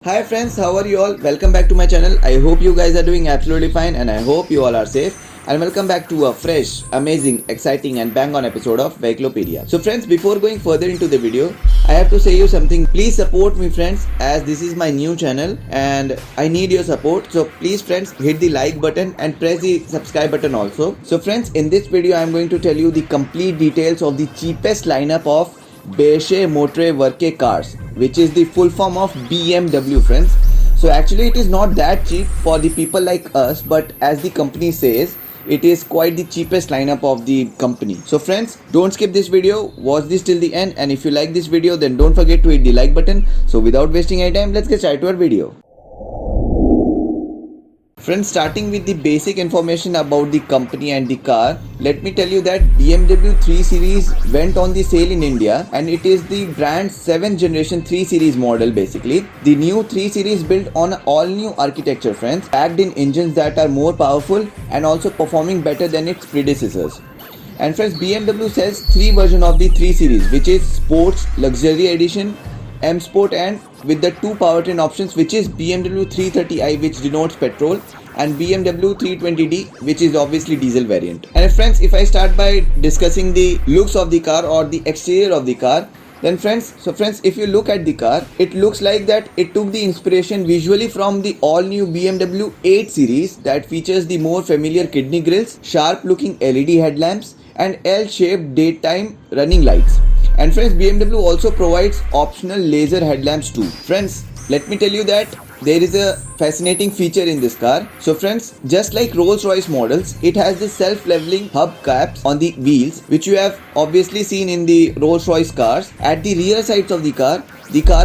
Hi friends, how are you all? Welcome back to my channel. I hope you guys are doing absolutely fine and I hope you all are safe. And welcome back to a fresh, amazing, exciting and bang on episode of Vehiculopedia. So friends, before going further into the video, I have to say you something. Please support me friends, as this is my new channel and I need your support. So please friends, hit the like button and press the subscribe button also. So friends, in this video I am going to tell you the complete details of the cheapest lineup of Beche Motre Worke cars, which is the full form of BMW friends. So actually it is not that cheap for the people like us, but as the company says, it is quite the cheapest lineup of the company. So friends, don't skip this video, watch this till the end, and if you like this video then don't forget to hit the like button. So without wasting any time, let's get started to our video. Friends, starting with the basic information about the company and the car, let me tell you that BMW 3 Series went on the sale in India and it is the brand's 7th generation 3 Series model basically. The new 3 Series built on all new architecture friends, packed in engines that are more powerful and also performing better than its predecessors. And friends, BMW sells 3 versions of the 3 Series, which is Sports, Luxury Edition, M Sport, and with the 2 powertrain options, which is BMW 330i, which denotes petrol, and BMW 320d, which is obviously diesel variant. And friends, if I start by discussing the looks of the car or the exterior of the car, then friends, if you look at the car, it looks like that it took the inspiration visually from the all new BMW 8 Series that features the more familiar kidney grills, sharp looking LED headlamps and L-shaped daytime running lights. And friends, BMW also provides optional laser headlamps too. Friends, let me tell you that there is a fascinating feature in this car. So friends, just like Rolls-Royce models, it has the self-leveling hubcaps on the wheels, which you have obviously seen in the Rolls-Royce cars. At the rear sides of the car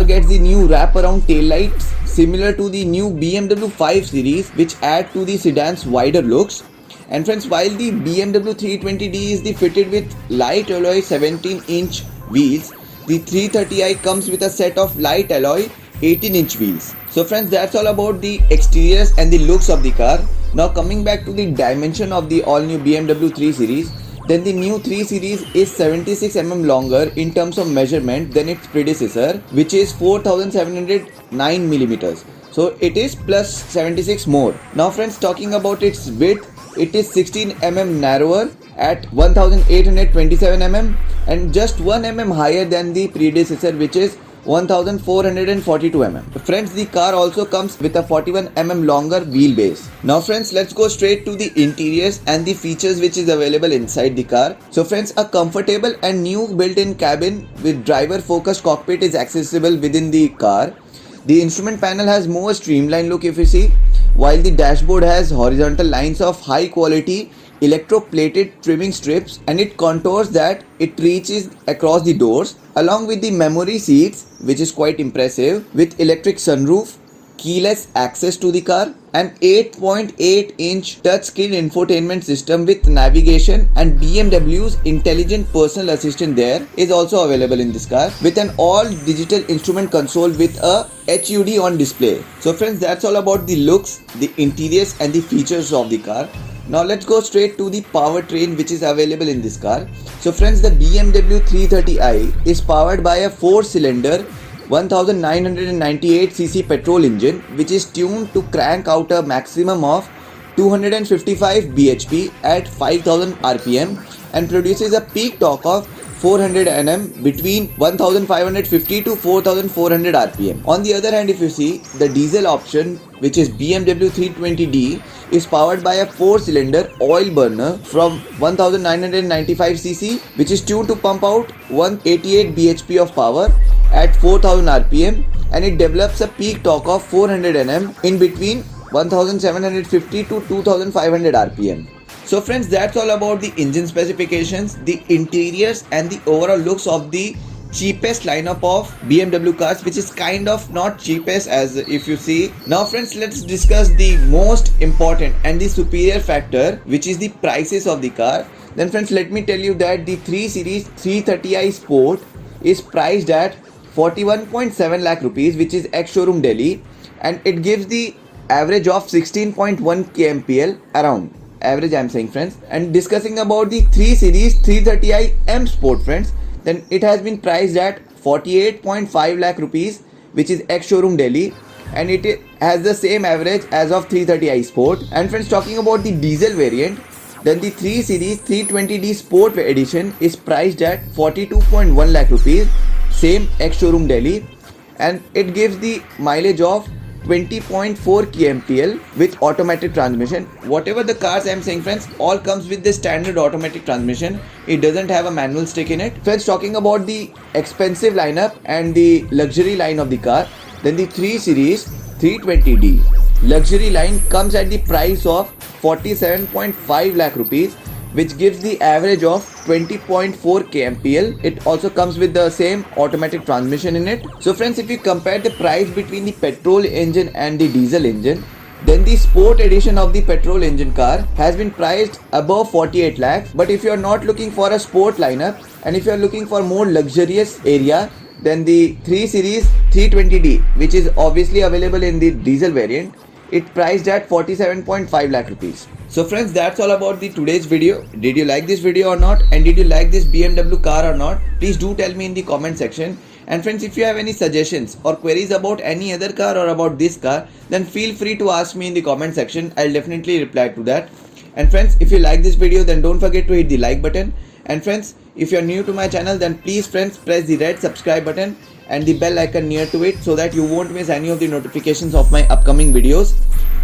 gets the new wraparound tail lights similar to the new BMW 5 Series, which add to the sedan's wider looks. And friends, while the BMW 320d is fitted with light alloy 17-inch wheels, the 330i comes with a set of light alloy 18-inch wheels. So friends, that's all about the exteriors and the looks of the car. Now coming back to the dimension of the all new BMW 3 Series, then the new 3 Series is 76 mm longer in terms of measurement than its predecessor, which is 4709 millimeters. So it is plus 76 more. Now friends, talking about its width, it is 16 mm narrower at 1827 mm and just 1 mm higher than the predecessor, which is 1442 mm. Friends, the car also comes with a 41 mm longer wheelbase. Now friends, let's go straight to the interiors and the features which is available inside the car. So friends, a comfortable and new built-in cabin with driver focused cockpit is accessible within the car. The instrument panel has more streamlined look if you see, while the dashboard has horizontal lines of high quality electroplated trimming strips and it contours that it reaches across the doors, along with the memory seats, which is quite impressive, with electric sunroof, keyless access to the car, an 8.8-inch touchscreen infotainment system with navigation, and BMW's intelligent personal assistant there is also available in this car, with an all-digital instrument console with a HUD on display. So friends, that's all about the looks, the interiors and the features of the car. Now let's go straight to the powertrain which is available in this car. So friends, the BMW 330i is powered by a 4-cylinder 1998cc petrol engine, which is tuned to crank out a maximum of 255 bhp at 5000 rpm and produces a peak torque of 400 Nm between 1550 to 4400 rpm. On the other hand, if you see, the diesel option, which is BMW 320d, is powered by a 4-cylinder oil burner from 1995cc, which is tuned to pump out 188 bhp of power at 4000 rpm and it develops a peak torque of 400 Nm in between 1750 to 2500 rpm. So friends, that's all about the engine specifications, the interiors and the overall looks of the cheapest lineup of BMW cars, which is kind of not cheapest as if you see. Now friends, let's discuss the most important and the superior factor, which is the prices of the car. Then friends, let me tell you that the 3 Series 330i Sport is priced at 41.7 lakh rupees, which is ex-showroom Delhi, and it gives the average of 16.1 kmpl around. Average I'm saying friends. And discussing about the 3 Series 330i M Sport friends, then it has been priced at 48.5 lakh rupees, which is ex-showroom Delhi, and has the same average as of 330i Sport. And friends, talking about the diesel variant, then the 3 Series 320D Sport Edition is priced at 42.1 lakh rupees, same ex-showroom Delhi, and it gives the mileage of 20.4 kmpl with automatic transmission. Whatever the cars I am saying, friends, all comes with the standard automatic transmission. It doesn't have a manual stick in it. Friends, talking about the expensive lineup and the luxury line of the car, then the 3 Series 320D luxury line comes at the price of 47.5 lakh rupees, which gives the average of 20.4 kmpl. It also comes with the same automatic transmission in it. So friends, if you compare the price between the petrol engine and the diesel engine, then the sport edition of the petrol engine car has been priced above 48 lakhs. But if you are not looking for a sport lineup and if you are looking for more luxurious area, then the 3 Series 320D, which is obviously available in the diesel variant, it priced at 47.5 lakh rupees. So friends, that's all about the today's video. Did you like this video or not? And did you like this BMW car or not? Please do tell me in the comment section. And friends, if you have any suggestions or queries about any other car or about this car, then feel free to ask me in the comment section. I'll definitely reply to that. And friends, if you like this video, then don't forget to hit the like button. And friends, if you're new to my channel, then please friends press the red subscribe button and the bell icon near to it so that you won't miss any of the notifications of my upcoming videos.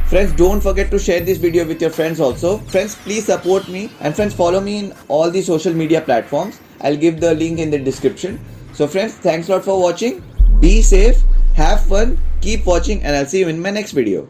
Friends, don't forget to share this video with your friends also. Friends, please support me, and friends, follow me in all the social media platforms. I'll give the link in the description. So friends, thanks a lot for watching. Be safe, have fun, keep watching, and I'll see you in my next video.